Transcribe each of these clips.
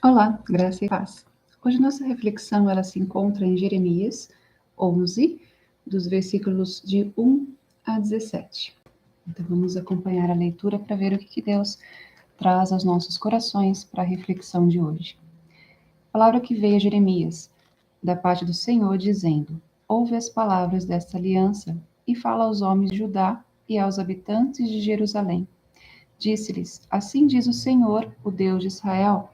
Olá, graça e paz. Hoje nossa reflexão ela se encontra em Jeremias 11, dos versículos de 1 a 17. Então vamos acompanhar a leitura para ver o que Deus traz aos nossos corações para a reflexão de hoje. A palavra que veio a Jeremias, da parte do Senhor, dizendo: Ouve as palavras desta aliança e fala aos homens de Judá e aos habitantes de Jerusalém. Disse-lhes: Assim diz o Senhor, o Deus de Israel: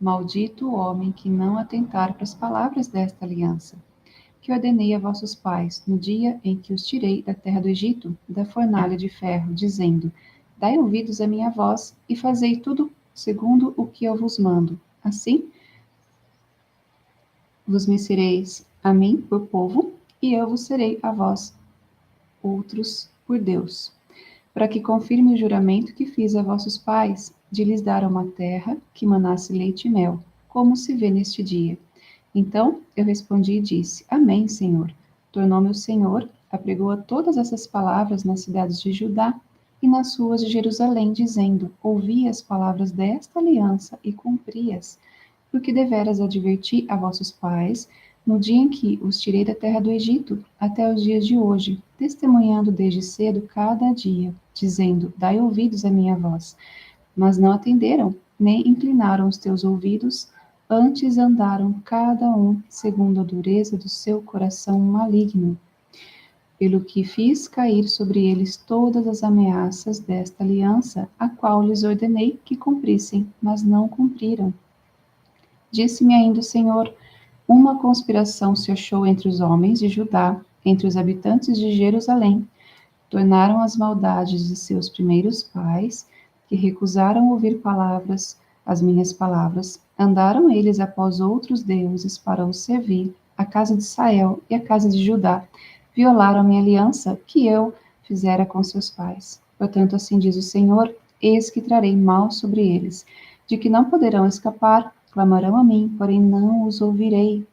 Maldito o homem que não atentar para as palavras desta aliança, que ordenei a vossos pais no dia em que os tirei da terra do Egito, da fornalha de ferro, dizendo: Dai ouvidos à minha voz e fazei tudo segundo o que eu vos mando. Assim vos me sereis a mim por povo, e eu vos serei a vós outros por Deus, para que confirme o juramento que fiz a vossos pais, de lhes dar uma terra que manasse leite e mel, como se vê neste dia. Então eu respondi e disse: Amém, Senhor. Tornou-me o Senhor, apregou a todas essas palavras nas cidades de Judá e nas ruas de Jerusalém, dizendo: Ouvi as palavras desta aliança e cumpri-as, porque deveras adverti a vossos pais no dia em que os tirei da terra do Egito, até os dias de hoje, testemunhando desde cedo cada dia, dizendo: Dai ouvidos à minha voz. Mas não atenderam, nem inclinaram os teus ouvidos, antes andaram cada um segundo a dureza do seu coração maligno. Pelo que fiz cair sobre eles todas as ameaças desta aliança, a qual lhes ordenei que cumprissem, mas não cumpriram. Disse-me ainda o Senhor: Uma conspiração se achou entre os homens de Judá, entre os habitantes de Jerusalém. Tornaram as maldades de seus primeiros pais, que recusaram ouvir palavras, as minhas palavras. Andaram eles após outros deuses para os servir, a casa de Israel e a casa de Judá. Violaram a minha aliança que eu fizera com seus pais. Portanto, assim diz o Senhor: Eis que trarei mal sobre eles, de que não poderão escapar. Clamarão a mim, porém não os ouvirei.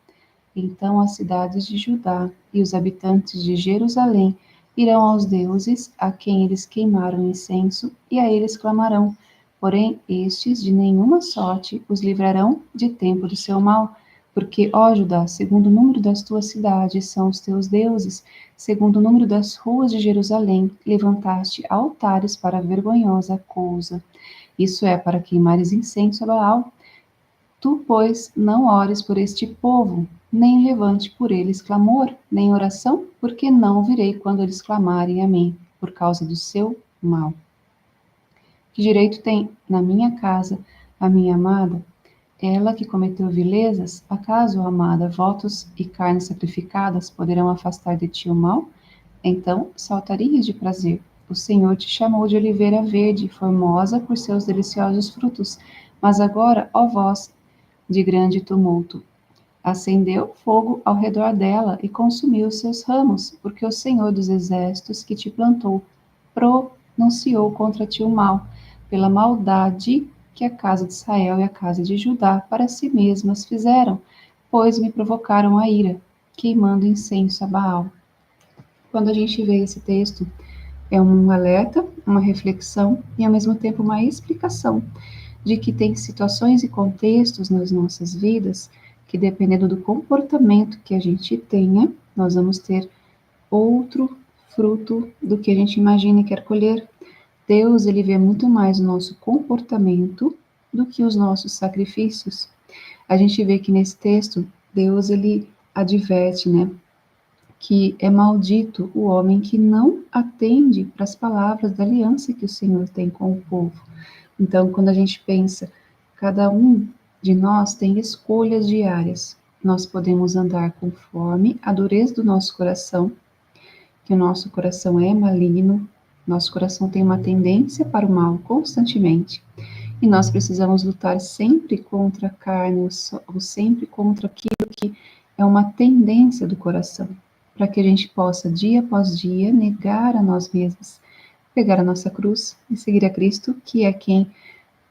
Então as cidades de Judá e os habitantes de Jerusalém irão aos deuses a quem eles queimaram incenso, e a eles clamarão. Porém, estes de nenhuma sorte os livrarão de tempo do seu mal. Porque, ó Judá, segundo o número das tuas cidades são os teus deuses, segundo o número das ruas de Jerusalém, levantaste altares para a vergonhosa coisa. Isso é para queimares incenso a Baal. Tu, pois, não ores por este povo, nem levante por eles clamor, nem oração, porque não virei quando eles clamarem a mim, por causa do seu mal. Que direito tem na minha casa a minha amada? Ela que cometeu vilezas, acaso, amada, votos e carnes sacrificadas poderão afastar de ti o mal? Então saltarias de prazer. O Senhor te chamou de oliveira verde, formosa por seus deliciosos frutos. Mas agora, ó vós, de grande tumulto, acendeu fogo ao redor dela e consumiu os seus ramos, porque o Senhor dos exércitos que te plantou pronunciou contra ti o mal, pela maldade que a casa de Israel e a casa de Judá para si mesmas fizeram, pois me provocaram a ira, queimando incenso a Baal. Quando a gente vê esse texto, é um alerta, uma reflexão e ao mesmo tempo uma explicação de que tem situações e contextos nas nossas vidas que, dependendo do comportamento que a gente tenha, nós vamos ter outro fruto do que a gente imagina e quer colher. Deus, ele vê muito mais o nosso comportamento do que os nossos sacrifícios. A gente vê que nesse texto, Deus, ele adverte, né, que é maldito o homem que não atende para as palavras da aliança que o Senhor tem com o povo. Então, quando a gente pensa, cada um de nós tem escolhas diárias. Nós podemos andar conforme a dureza do nosso coração, que o nosso coração é maligno, nosso coração tem uma tendência para o mal constantemente. E nós precisamos lutar sempre contra a carne, ou sempre contra aquilo que é uma tendência do coração, para que a gente possa, dia após dia, negar a nós mesmos, pegar a nossa cruz e seguir a Cristo, que é quem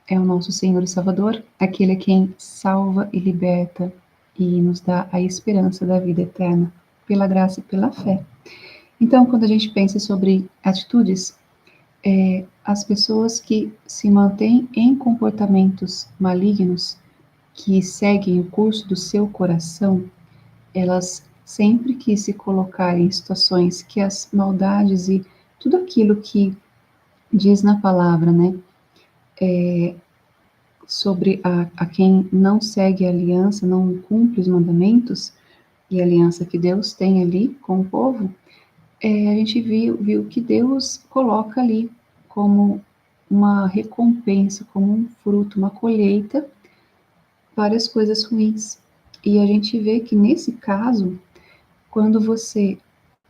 é o nosso Senhor e Salvador, aquele é quem salva e liberta e nos dá a esperança da vida eterna, pela graça e pela fé. Então, quando a gente pensa sobre atitudes, as pessoas que se mantêm em comportamentos malignos, que seguem o curso do seu coração, elas sempre que se colocarem em situações que as maldades e tudo aquilo que diz na palavra, né, sobre a quem não segue a aliança, não cumpre os mandamentos e a aliança que Deus tem ali com o povo, a gente viu que Deus coloca ali como uma recompensa, como um fruto, uma colheita para as coisas ruins. E a gente vê que nesse caso, quando você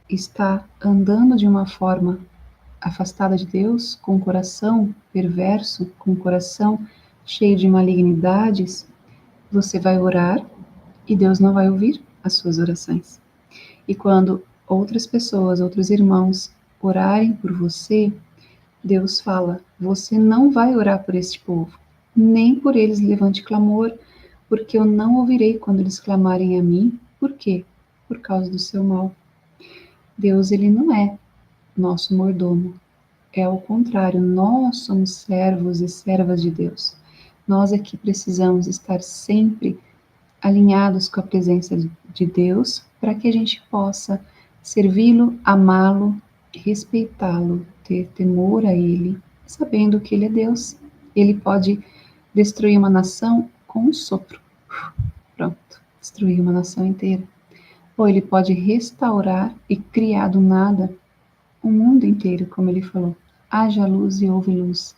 está andando de uma forma afastada de Deus, com o coração perverso, com o coração cheio de malignidades, você vai orar e Deus não vai ouvir as suas orações. E quando outras pessoas, outros irmãos orarem por você, Deus fala: você não vai orar por este povo, nem por eles levante clamor, porque eu não ouvirei quando eles clamarem a mim. Por quê? Por causa do seu mal. Deus, ele não é nosso mordomo. É ao contrário, nós somos servos e servas de Deus. Nós é que precisamos estar sempre alinhados com a presença de Deus para que a gente possa servi-lo, amá-lo, respeitá-lo, ter temor a Ele, sabendo que Ele é Deus. Ele pode destruir uma nação com um sopro. Pronto, destruir uma nação inteira. Ou Ele pode restaurar e criar do nada o mundo inteiro, como Ele falou. Haja luz e houve luz.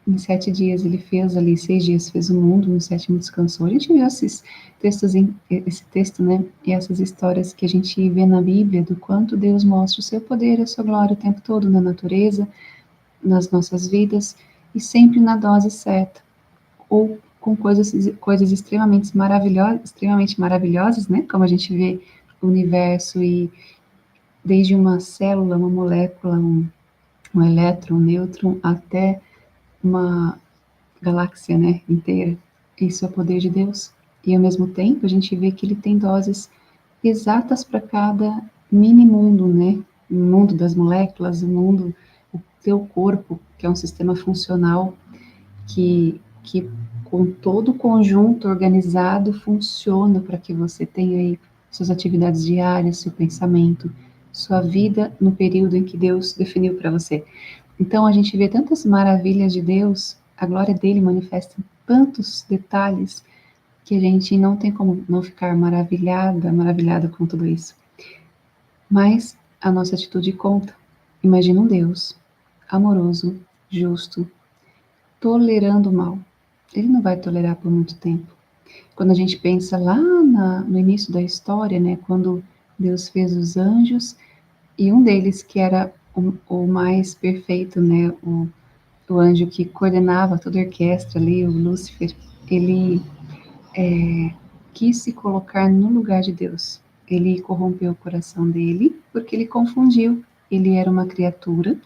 Em 7 dias ele fez ali, 6 dias fez o mundo, no sétimo descansou. A gente viu esses textos, esse texto, né, e essas histórias que a gente vê na Bíblia, do quanto Deus mostra o seu poder e a sua glória o tempo todo na natureza, nas nossas vidas, e sempre na dose certa, ou com coisas extremamente maravilhosas, né, como a gente vê o universo, e desde uma célula, uma molécula, um elétron, um nêutron, até uma galáxia, né, inteira. Isso é o poder de Deus. E ao mesmo tempo a gente vê que ele tem doses exatas para cada mini mundo, né? O mundo das moléculas, o mundo, o teu corpo, que é um sistema funcional que com todo o conjunto organizado funciona para que você tenha aí suas atividades diárias, seu pensamento, sua vida no período em que Deus definiu para você. Então a gente vê tantas maravilhas de Deus, a glória dele manifesta em tantos detalhes que a gente não tem como não ficar maravilhada com tudo isso. Mas a nossa atitude conta. Imagina um Deus amoroso, justo, tolerando o mal. Ele não vai tolerar por muito tempo. Quando a gente pensa lá no início da história, né, quando Deus fez os anjos, e um deles que era o mais perfeito, né, o anjo que coordenava toda a orquestra ali, o Lúcifer, ele quis se colocar no lugar de Deus. Ele corrompeu o coração dele porque ele confundiu. Ele era uma criatura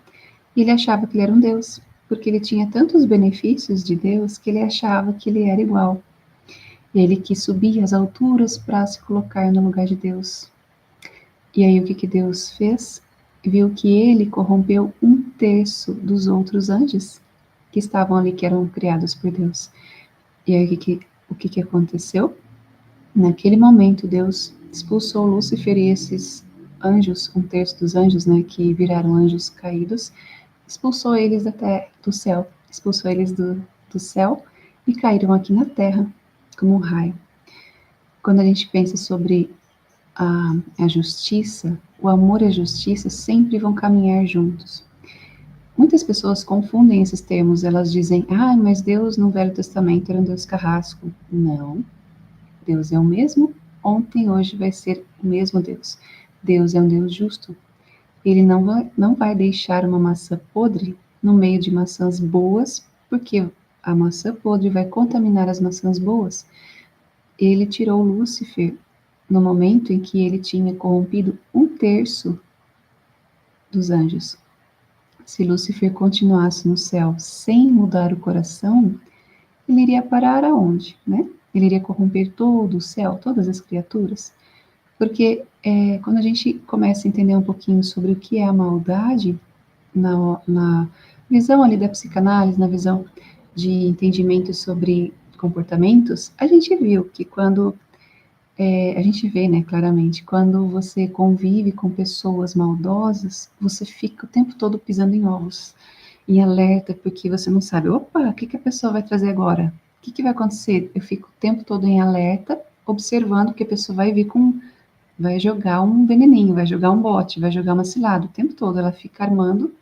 e ele achava que ele era um Deus, porque ele tinha tantos benefícios de Deus que ele achava que ele era igual. E ele quis subir às alturas para se colocar no lugar de Deus. E aí o que Deus fez? Viu que ele corrompeu 1/3 dos outros anjos que estavam ali, que eram criados por Deus. E aí o que aconteceu? Naquele momento, Deus expulsou Lúcifer e esses anjos, 1/3 dos anjos, né, que viraram anjos caídos, expulsou eles até do céu, expulsou eles do céu e caíram aqui na terra como um raio. Quando a gente pensa sobre a justiça, o amor e a justiça sempre vão caminhar juntos. Muitas pessoas confundem esses termos, elas dizem, mas Deus no Velho Testamento era um Deus carrasco. Não, Deus é o mesmo, ontem, hoje vai ser o mesmo Deus. Deus é um Deus justo. Ele não vai deixar uma maçã podre no meio de maçãs boas, porque a maçã podre vai contaminar as maçãs boas. Ele tirou Lúcifer no momento em que ele tinha corrompido 1/3 dos anjos. Se Lúcifer continuasse no céu sem mudar o coração, ele iria parar aonde, né? Ele iria corromper todo o céu, todas as criaturas. Porque quando a gente começa a entender um pouquinho sobre o que é a maldade, na visão ali da psicanálise, na visão de entendimento sobre comportamentos, a gente viu que quando a gente vê, né, claramente, quando você convive com pessoas maldosas, você fica o tempo todo pisando em ovos, em alerta, porque você não sabe, opa, o que que a pessoa vai trazer agora? O que que vai acontecer? Eu fico o tempo todo em alerta, observando que a pessoa vai vir com, vai jogar um veneninho, vai jogar um bote, vai jogar uma cilada, o tempo todo ela fica armando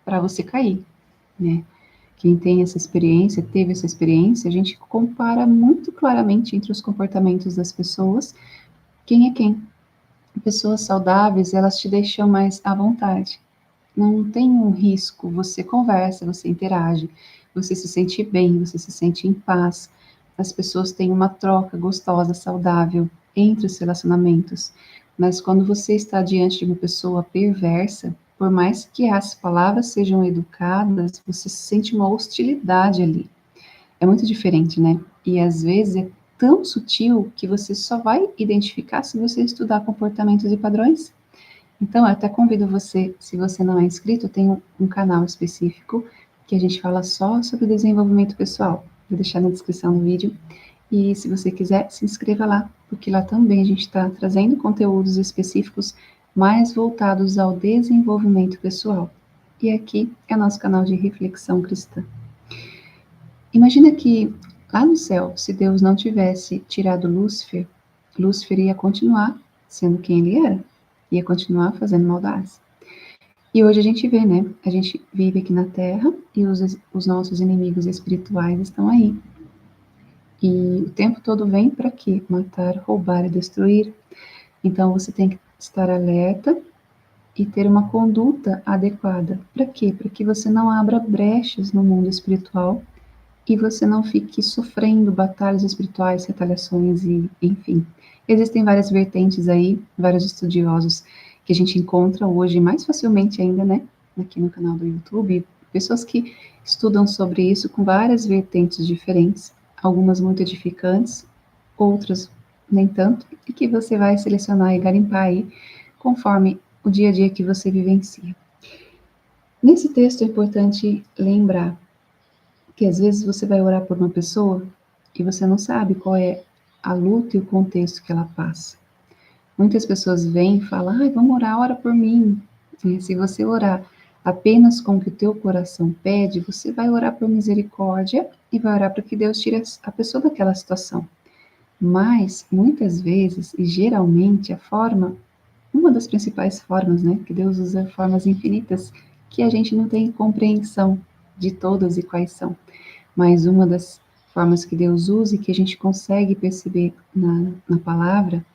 para você cair, né? Quem tem essa experiência, teve essa experiência, a gente compara muito claramente entre os comportamentos das pessoas, quem é quem. Pessoas saudáveis, elas te deixam mais à vontade. Não tem um risco, você conversa, você interage, você se sente bem, você se sente em paz. As pessoas têm uma troca gostosa, saudável entre os relacionamentos. Mas quando você está diante de uma pessoa perversa, por mais que as palavras sejam educadas, você sente uma hostilidade ali. É muito diferente, né? E às vezes é tão sutil que você só vai identificar se você estudar comportamentos e padrões. Então, eu até convido você, se você não é inscrito, tem um canal específico que a gente fala só sobre desenvolvimento pessoal. Vou deixar na descrição do vídeo. E se você quiser, se inscreva lá, porque lá também a gente está trazendo conteúdos específicos mais voltados ao desenvolvimento pessoal. E aqui é nosso canal de reflexão cristã. Imagina que lá no céu, se Deus não tivesse tirado Lúcifer, Lúcifer ia continuar sendo quem ele era, ia continuar fazendo maldades. E hoje a gente vê, né? A gente vive aqui na Terra e os nossos inimigos espirituais estão aí. E o tempo todo vem para quê? Matar, roubar e destruir. Então você tem que estar alerta e ter uma conduta adequada. Para quê? Para que você não abra brechas no mundo espiritual e você não fique sofrendo batalhas espirituais, retaliações e, enfim. Existem várias vertentes aí, vários estudiosos que a gente encontra hoje mais facilmente ainda, né, aqui no canal do YouTube, pessoas que estudam sobre isso com várias vertentes diferentes, algumas muito edificantes, outras nem tanto, e que você vai selecionar e garimpar aí conforme o dia a dia que você vivencia. Nesse texto é importante lembrar que às vezes você vai orar por uma pessoa e você não sabe qual é a luta e o contexto que ela passa. Muitas pessoas vêm e falam, ai, vamos orar, ora por mim. E se você orar apenas com o que o teu coração pede, você vai orar por misericórdia e vai orar para que Deus tire a pessoa daquela situação. Mas, muitas vezes, e geralmente, a forma, uma das principais formas, né, que Deus usa formas infinitas, que a gente não tem compreensão de todas e quais são. Mas uma das formas que Deus usa e que a gente consegue perceber na palavra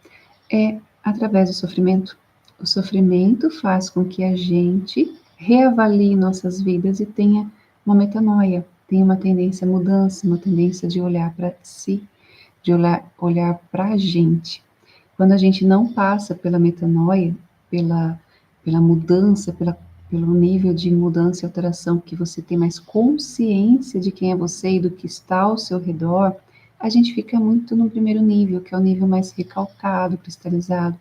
é através do sofrimento. O sofrimento faz com que a gente reavalie nossas vidas e tenha uma metanoia, tenha uma tendência à mudança, uma tendência de olhar para si, de olhar para a gente. Quando a gente não passa pela metanoia, pela mudança, pelo nível de mudança e alteração que você tem mais consciência de quem é você e do que está ao seu redor, a gente fica muito no primeiro nível, que é o nível mais recalcado, cristalizado.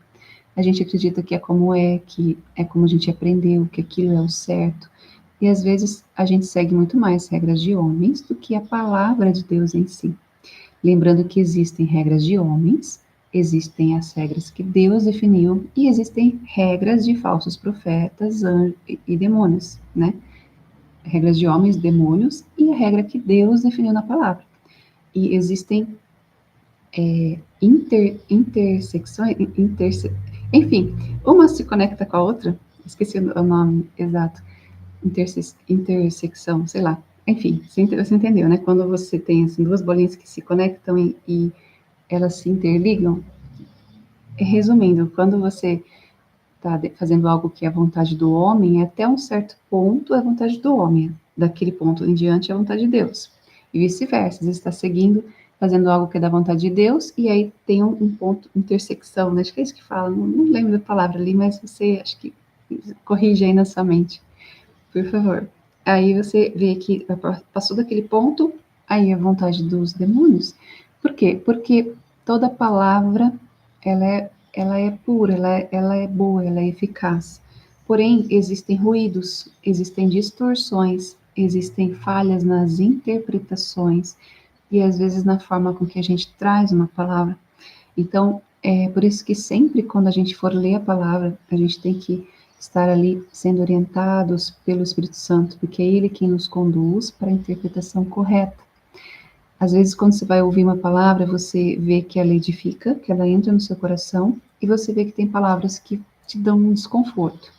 A gente acredita que é como a gente aprendeu, que aquilo é o certo. E às vezes a gente segue muito mais regras de homens do que a palavra de Deus em si. Lembrando que existem regras de homens, existem as regras que Deus definiu e existem regras de falsos profetas, anjos e demônios, né? Regras de homens, demônios e a regra que Deus definiu na palavra. E existem intersecções, enfim, uma se conecta com a outra, esqueci o nome exato, intersecção, sei lá. Enfim, você entendeu, né? Quando você tem assim, duas bolinhas que se conectam e elas se interligam. Resumindo, quando você está fazendo algo que é a vontade do homem, até um certo ponto é a vontade do homem, daquele ponto em diante é a vontade de Deus. E vice-versa, você está seguindo, fazendo algo que é da vontade de Deus, e aí tem um ponto, intersecção, né? Acho que é isso que fala, não lembro da palavra ali, mas você, acho que corrige aí na sua mente, por favor. Aí você vê que passou daquele ponto, aí a vontade dos demônios. Por quê? Porque toda palavra, ela é pura, ela é boa, ela é eficaz. Porém, existem ruídos, existem distorções, existem falhas nas interpretações, e às vezes na forma com que a gente traz uma palavra. Então, é por isso que sempre quando a gente for ler a palavra, a gente tem que estar ali sendo orientados pelo Espírito Santo, porque é Ele quem nos conduz para a interpretação correta. Às vezes, quando você vai ouvir uma palavra, você vê que ela edifica, que ela entra no seu coração, e você vê que tem palavras que te dão um desconforto.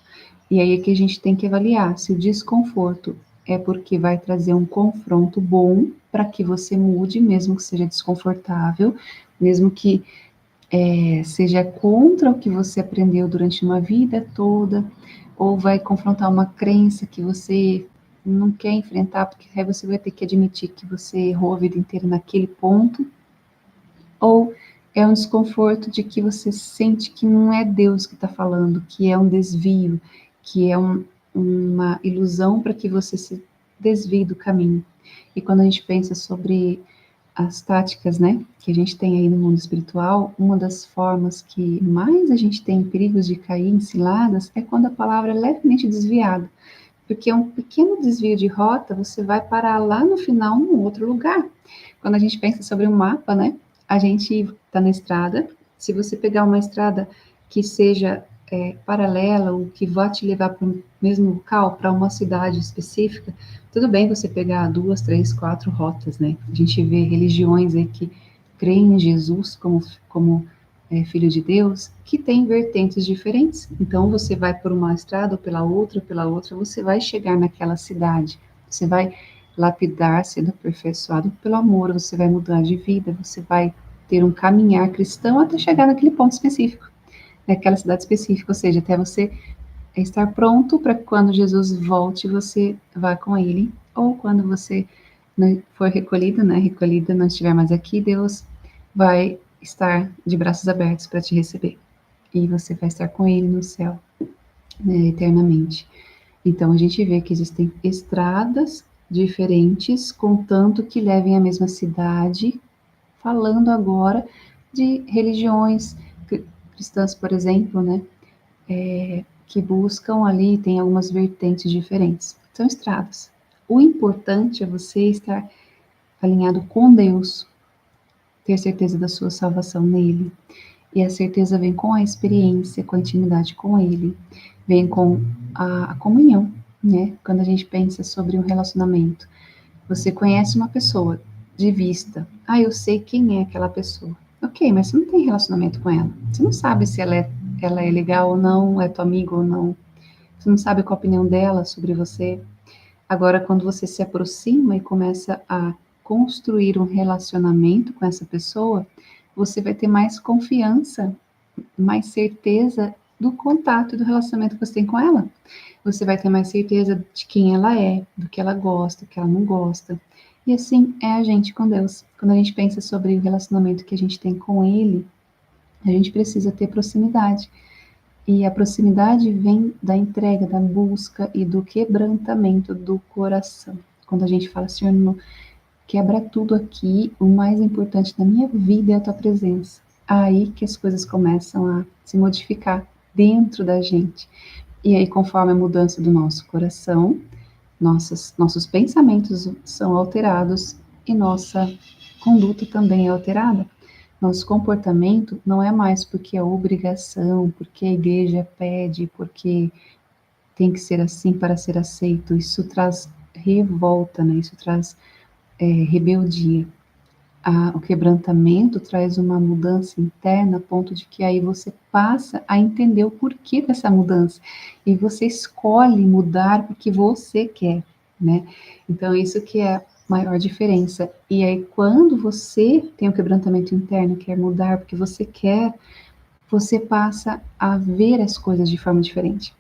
E aí é que a gente tem que avaliar se o desconforto é porque vai trazer um confronto bom para que você mude, mesmo que seja desconfortável, mesmo que seja contra o que você aprendeu durante uma vida toda, ou vai confrontar uma crença que você não quer enfrentar, porque aí você vai ter que admitir que você errou a vida inteira naquele ponto, ou é um desconforto de que você sente que não é Deus que está falando, que é um desvio, que é uma ilusão para que você se desvie do caminho. E quando a gente pensa sobre as táticas, né, que a gente tem aí no mundo espiritual, uma das formas que mais a gente tem perigos de cair em ciladas é quando a palavra é levemente desviada. Porque um pequeno desvio de rota, você vai parar lá no final, num outro lugar. Quando a gente pensa sobre um mapa, né, a gente está na estrada, se você pegar uma estrada que seja paralela, ou que vá te levar para o mesmo local, para uma cidade específica, tudo bem você pegar 2, 3, 4 rotas, né? A gente vê religiões aí que creem em Jesus como filho de Deus, que tem vertentes diferentes. Então, você vai por uma estrada ou pela outra, você vai chegar naquela cidade. Você vai lapidar, sendo aperfeiçoado pelo amor, você vai mudar de vida, você vai ter um caminhar cristão até chegar naquele ponto específico, naquela cidade específica, ou seja, até você estar pronto para que quando Jesus volte, você vá com ele, ou quando você for recolhido, né, recolhida, não estiver mais aqui, Deus vai estar de braços abertos para te receber. E você vai estar com ele no céu, né, eternamente. Então a gente vê que existem estradas diferentes, contanto que levem à mesma cidade, falando agora de religiões cristãs, por exemplo, né, que buscam ali, tem algumas vertentes diferentes. São estradas. O importante é você estar alinhado com Deus, ter certeza da sua salvação nele. E a certeza vem com a experiência, com a intimidade com ele, vem com a comunhão, né? Quando a gente pensa sobre um relacionamento, você conhece uma pessoa de vista. Ah, eu sei quem é aquela pessoa. Ok, mas você não tem relacionamento com ela. Você não sabe se ela é legal ou não, é tua amiga ou não. Você não sabe qual a opinião dela sobre você. Agora, quando você se aproxima e começa a construir um relacionamento com essa pessoa, você vai ter mais confiança, mais certeza do contato e do relacionamento que você tem com ela. Você vai ter mais certeza de quem ela é, do que ela gosta, do que ela não gosta. E assim é a gente com Deus. Quando a gente pensa sobre o relacionamento que a gente tem com Ele, a gente precisa ter proximidade. E a proximidade vem da entrega, da busca e do quebrantamento do coração. Quando a gente fala, Senhor, quebra tudo aqui, o mais importante da minha vida é a tua presença. Aí que as coisas começam a se modificar dentro da gente. E aí, conforme a mudança do nosso coração, nossos pensamentos são alterados e nossa conduta também é alterada. Nosso comportamento não é mais porque é obrigação, porque a igreja pede, porque tem que ser assim para ser aceito. Isso traz revolta, né? Isso traz rebeldia. O quebrantamento traz uma mudança interna, a ponto de que aí você passa a entender o porquê dessa mudança. E você escolhe mudar porque você quer, né? Então, isso que é a maior diferença. E aí, quando você tem o quebrantamento interno, quer mudar porque você quer, você passa a ver as coisas de forma diferente.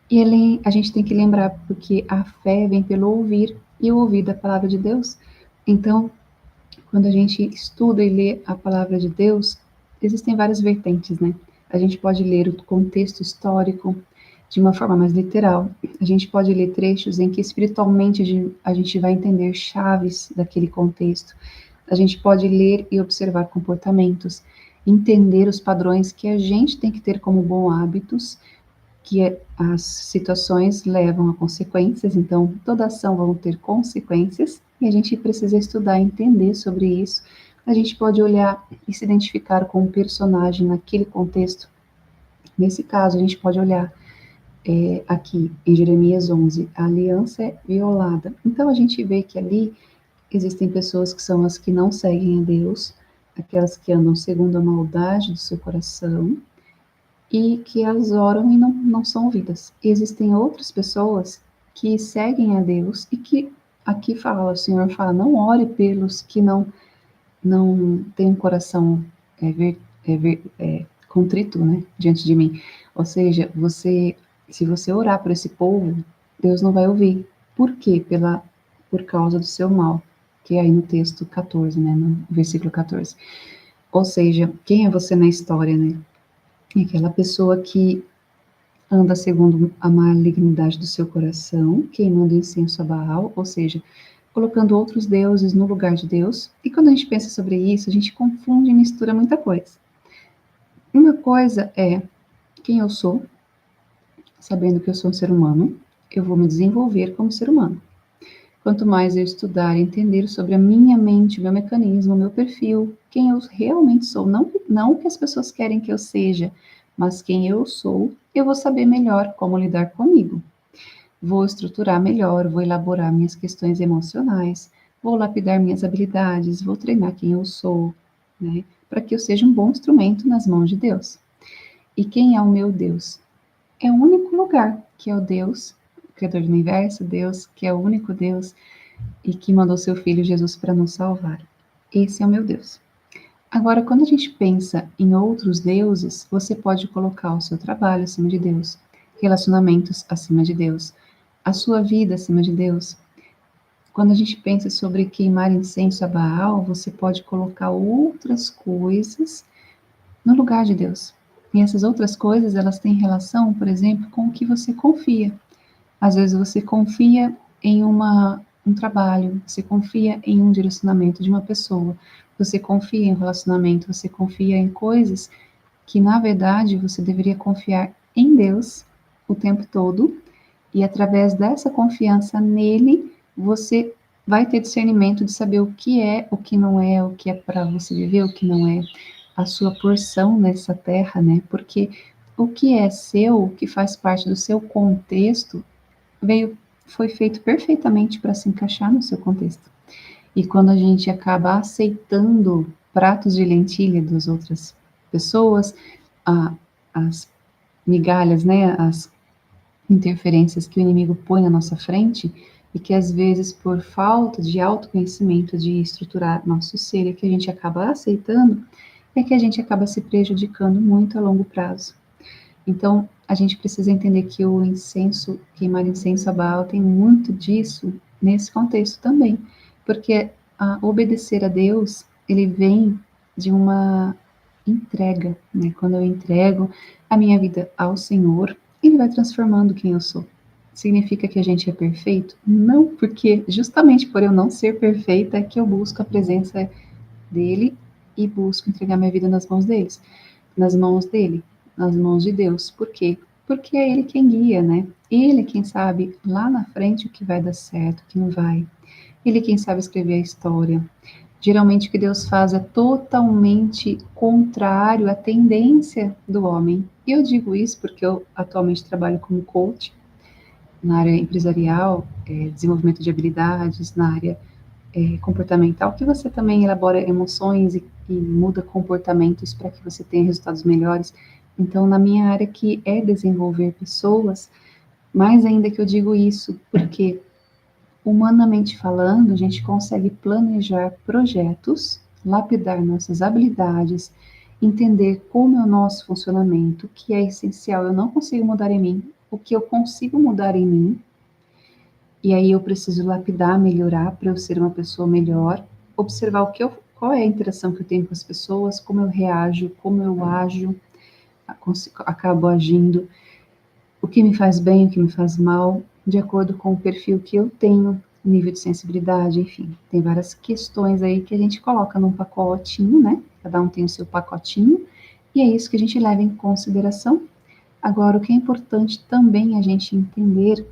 E a gente tem que lembrar, porque a fé vem pelo ouvir, e o ouvir da palavra de Deus. Então, quando a gente estuda e lê a palavra de Deus, existem várias vertentes, né? A gente pode ler o contexto histórico de uma forma mais literal. A gente pode ler trechos em que espiritualmente a gente vai entender chaves daquele contexto. A gente pode ler e observar comportamentos, entender os padrões que a gente tem que ter como bons hábitos, que as situações levam a consequências, então toda ação vai ter consequências, E a gente precisa estudar, entender sobre isso. A gente pode olhar e se identificar com um personagem naquele contexto. Nesse caso, a gente pode olhar aqui em Jeremias 11, a aliança é violada. Então a gente vê que ali existem pessoas que são as que não seguem a Deus, aquelas que andam segundo a maldade do seu coração e que elas oram e não são ouvidas. E existem outras pessoas que seguem a Deus e que aqui fala, o Senhor fala, não ore pelos que não têm um coração contrito, né, diante de mim. Ou seja, se você orar por esse povo, Deus não vai ouvir. Por quê? Por causa do seu mal, que é aí no texto 14, né, no versículo 14. Ou seja, quem é você na história, né? É aquela pessoa que anda segundo a malignidade do seu coração, queimando incenso a Baal, ou seja, colocando outros deuses no lugar de Deus. E quando a gente pensa sobre isso, a gente confunde e mistura muita coisa. Uma coisa é quem eu sou, sabendo que eu sou um ser humano, eu vou me desenvolver como ser humano. Quanto mais eu estudar e entender sobre a minha mente, o meu mecanismo, o meu perfil, quem eu realmente sou, não o que as pessoas querem que eu seja, mas quem eu sou, eu vou saber melhor como lidar comigo. Vou estruturar melhor, vou elaborar minhas questões emocionais, vou lapidar minhas habilidades, vou treinar quem eu sou, né, para que eu seja um bom instrumento nas mãos de Deus. E quem é o meu Deus? É o único lugar que é o Deus, o Criador do Universo, Deus, que é o único Deus e que mandou seu Filho Jesus para nos salvar. Esse é o meu Deus. Agora, quando a gente pensa em outros deuses, você pode colocar o seu trabalho acima de Deus, relacionamentos acima de Deus, a sua vida acima de Deus. Quando a gente pensa sobre queimar incenso a Baal, você pode colocar outras coisas no lugar de Deus. E essas outras coisas, elas têm relação, por exemplo, com o que você confia. Às vezes você confia em um trabalho, você confia em um direcionamento de uma pessoa, você confia em um relacionamento, você confia em coisas que, na verdade, você deveria confiar em Deus o tempo todo, e através dessa confiança nele, você vai ter discernimento de saber o que é, o que não é, o que é para você viver, o que não é, a sua porção nessa terra, né? Porque o que é seu, o que faz parte do seu contexto, foi feito perfeitamente para se encaixar no seu contexto. E quando a gente acaba aceitando pratos de lentilha das outras pessoas, as migalhas, né, as interferências que o inimigo põe na nossa frente, e que às vezes por falta de autoconhecimento, de estruturar nosso ser, é que a gente acaba aceitando, é que a gente acaba se prejudicando muito a longo prazo. Então, a gente precisa entender que o incenso, queimar incenso a Baal, tem muito disso nesse contexto também, porque a obedecer a Deus, ele vem de uma entrega, né? Quando eu entrego a minha vida ao Senhor, ele vai transformando quem eu sou. Significa que a gente é perfeito? Não, porque justamente por eu não ser perfeita é que eu busco a presença dele e busco entregar minha vida nas mãos dele, nas mãos de Deus. Por quê? Porque é ele quem guia, né? Ele é quem sabe lá na frente o que vai dar certo, o que não vai. Ele é quem sabe escrever a história. Geralmente o que Deus faz é totalmente contrário à tendência do homem. E eu digo isso porque eu atualmente trabalho como coach na área empresarial, desenvolvimento de habilidades, na área comportamental, que você também elabora emoções e muda comportamentos para que você tenha resultados melhores. Então, na minha área que é desenvolver pessoas, mais ainda que eu digo isso, porque humanamente falando, a gente consegue planejar projetos, lapidar nossas habilidades, entender como é o nosso funcionamento, o que é essencial, eu não consigo mudar em mim, o que eu consigo mudar em mim, e aí eu preciso lapidar, melhorar para eu ser uma pessoa melhor, observar qual é a interação que eu tenho com as pessoas, como eu reajo, como eu ajo, acabo agindo, o que me faz bem, o que me faz mal, de acordo com o perfil que eu tenho, nível de sensibilidade, enfim, tem várias questões aí que a gente coloca num pacotinho, né? Cada um tem o seu pacotinho, e é isso que a gente leva em consideração. Agora, o que é importante também a gente entender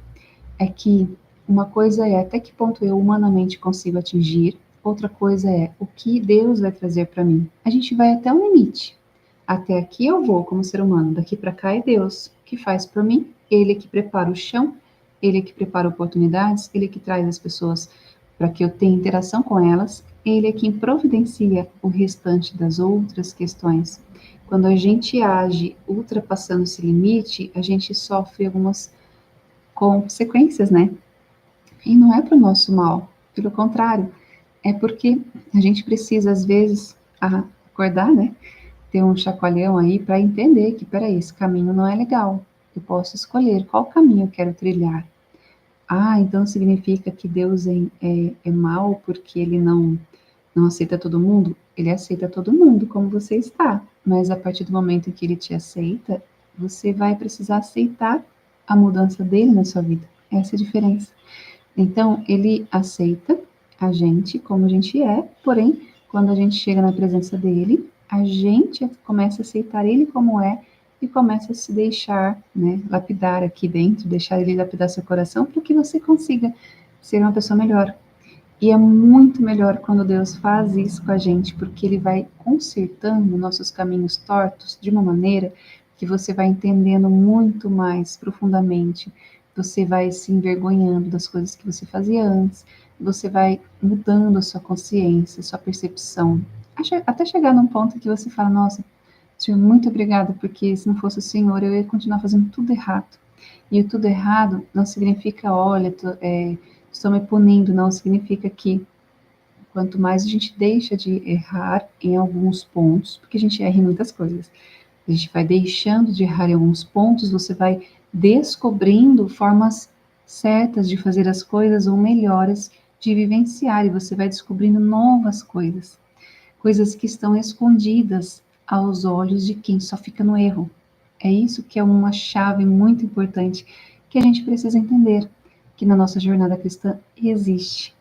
é que uma coisa é até que ponto eu humanamente consigo atingir, outra coisa é o que Deus vai trazer para mim. A gente vai até um limite. Até aqui eu vou como ser humano, daqui para cá é Deus que faz por mim. Ele é que prepara o chão, ele é que prepara oportunidades, ele é que traz as pessoas para que eu tenha interação com elas, ele é quem providencia o restante das outras questões. Quando a gente age ultrapassando esse limite, a gente sofre algumas consequências, né? E não é para o nosso mal, pelo contrário, é porque a gente precisa, às vezes, acordar, né? Ter um chacoalhão aí para entender que, peraí, esse caminho não é legal. Eu posso escolher qual caminho eu quero trilhar. Ah, então significa que Deus é mau porque ele não aceita todo mundo? Ele aceita todo mundo como você está, mas a partir do momento que ele te aceita, você vai precisar aceitar a mudança dele na sua vida. Essa é a diferença. Então, ele aceita a gente como a gente é, porém, quando a gente chega na presença dele, a gente começa a aceitar ele como é e começa a se deixar, né, lapidar aqui dentro, deixar ele lapidar seu coração para que você consiga ser uma pessoa melhor. E é muito melhor quando Deus faz isso com a gente, porque ele vai consertando nossos caminhos tortos de uma maneira que você vai entendendo muito mais profundamente. Você vai se envergonhando das coisas que você fazia antes, você vai mudando a sua consciência, a sua percepção, até chegar num ponto que você fala: Nossa, Senhor, muito obrigada, porque se não fosse o Senhor, eu ia continuar fazendo tudo errado. E o tudo errado não significa, olha, estou me punindo, não significa que quanto mais a gente deixa de errar em alguns pontos, porque a gente erra em muitas coisas, a gente vai deixando de errar em alguns pontos, você vai descobrindo formas certas de fazer as coisas ou melhores de vivenciar, e você vai descobrindo novas coisas, coisas que estão escondidas aos olhos de quem só fica no erro. É isso que é uma chave muito importante que a gente precisa entender, que na nossa jornada cristã existe.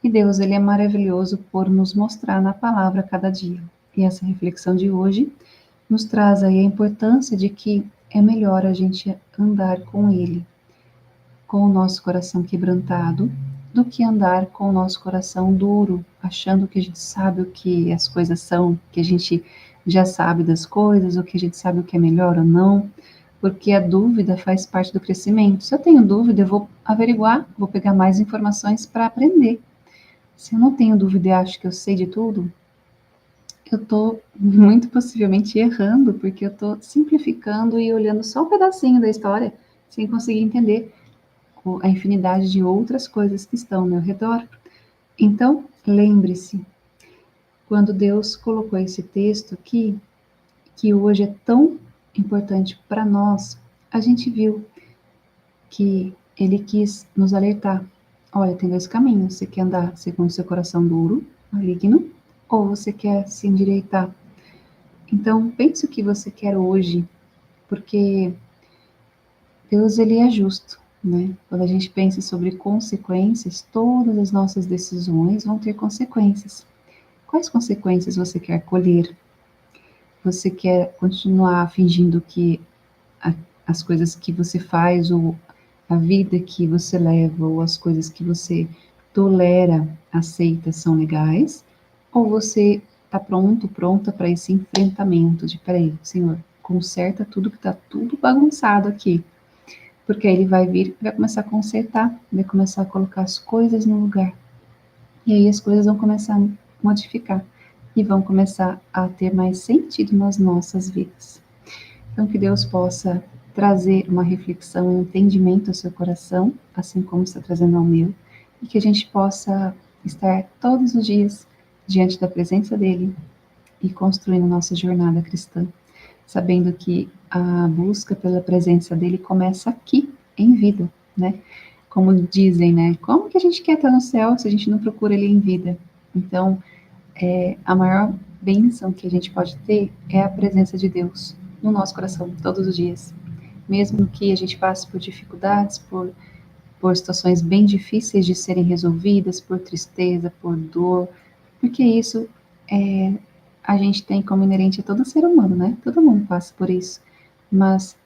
E Deus, ele é maravilhoso por nos mostrar na palavra cada dia. E essa reflexão de hoje nos traz aí a importância de que é melhor a gente andar com ele, com o nosso coração quebrantado, do que andar com o nosso coração duro, achando que a gente sabe o que as coisas são, que a gente já sabe das coisas, ou que a gente sabe o que é melhor ou não, porque a dúvida faz parte do crescimento. Se eu tenho dúvida, eu vou averiguar, vou pegar mais informações para aprender. Se eu não tenho dúvida e acho que eu sei de tudo, eu estou muito possivelmente errando, porque eu estou simplificando e olhando só um pedacinho da história, sem conseguir entender a infinidade de outras coisas que estão ao meu redor. Então, lembre-se, quando Deus colocou esse texto aqui, que hoje é tão importante para nós, a gente viu que ele quis nos alertar. Olha, tem dois caminhos. Você quer andar segundo seu coração duro, maligno, ou você quer se endireitar? Então, pense o que você quer hoje, porque Deus, ele é justo, né? Quando a gente pensa sobre consequências, todas as nossas decisões vão ter consequências. Quais consequências você quer colher? Você quer continuar fingindo que a, as coisas que você faz, ou a vida que você leva, ou as coisas que você tolera, aceita, são legais? Ou você está pronto, pronta para esse enfrentamento de, peraí, Senhor, conserta tudo que está tudo bagunçado aqui. Porque aí ele vai vir e vai começar a consertar, vai começar a colocar as coisas no lugar. E aí as coisas vão começar a modificar e vão começar a ter mais sentido nas nossas vidas. Então, que Deus possa trazer uma reflexão, um entendimento ao seu coração, assim como está trazendo ao meu, e que a gente possa estar todos os dias diante da presença dEle e construindo nossa jornada cristã, sabendo que a busca pela presença dEle começa aqui, em vida, né? Como dizem, né? Como que a gente quer estar no céu se a gente não procura Ele em vida? Então, a maior bênção que a gente pode ter é a presença de Deus no nosso coração, todos os dias. Mesmo que a gente passe por dificuldades, por situações bem difíceis de serem resolvidas, por tristeza, por dor, porque isso a gente tem como inerente a todo ser humano, né? Todo mundo passa por isso. Mas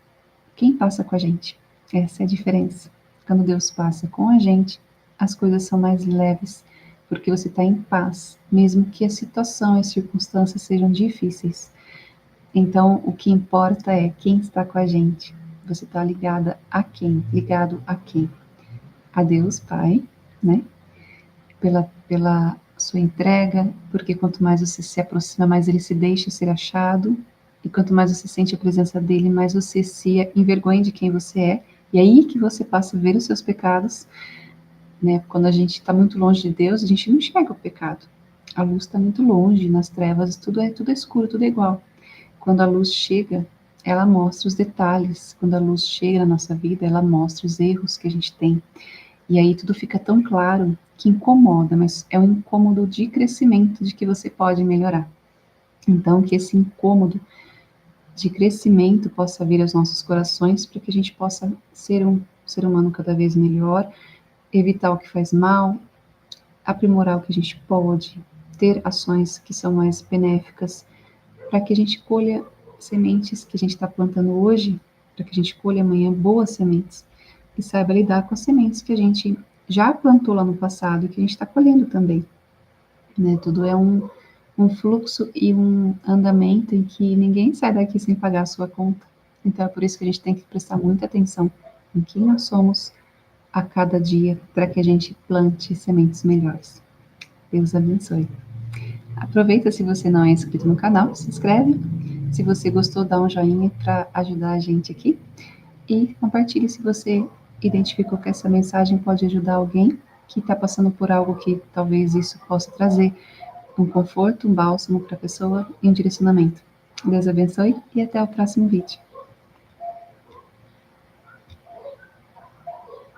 quem passa com a gente? Essa é a diferença. Quando Deus passa com a gente, as coisas são mais leves, porque você está em paz, mesmo que a situação e as circunstâncias sejam difíceis. Então, o que importa é quem está com a gente. Você está ligada a quem? Ligado a quem? A Deus, Pai, né? Pela sua entrega, porque quanto mais você se aproxima, mais ele se deixa ser achado, e quanto mais você sente a presença dele, mais você se envergonha de quem você é, e aí que você passa a ver os seus pecados, né? Quando a gente está muito longe de Deus, a gente não enxerga o pecado. A luz está muito longe, nas trevas, tudo é escuro, tudo é igual. Quando a luz chega, ela mostra os detalhes. Quando a luz chega na nossa vida, ela mostra os erros que a gente tem. E aí tudo fica tão claro que incomoda, mas é um incômodo de crescimento, de que você pode melhorar. Então, que esse incômodo de crescimento possa vir aos nossos corações para que a gente possa ser um ser humano cada vez melhor, evitar o que faz mal, aprimorar o que a gente pode, ter ações que são mais benéficas, para que a gente colha sementes que a gente está plantando hoje, para que a gente colha amanhã boas sementes e saiba lidar com as sementes que a gente já plantou lá no passado e que a gente está colhendo também, né? Tudo é um fluxo e um andamento em que ninguém sai daqui sem pagar a sua conta. Então é por isso que a gente tem que prestar muita atenção em quem nós somos a cada dia, para que a gente plante sementes melhores. Deus abençoe. Aproveita, se você não é inscrito no canal, se inscreve. Se você gostou, dá um joinha para ajudar a gente aqui. E compartilhe se você identificou que essa mensagem pode ajudar alguém que está passando por algo que talvez isso possa trazer um conforto, um bálsamo para a pessoa e um direcionamento. Deus abençoe e até o próximo vídeo.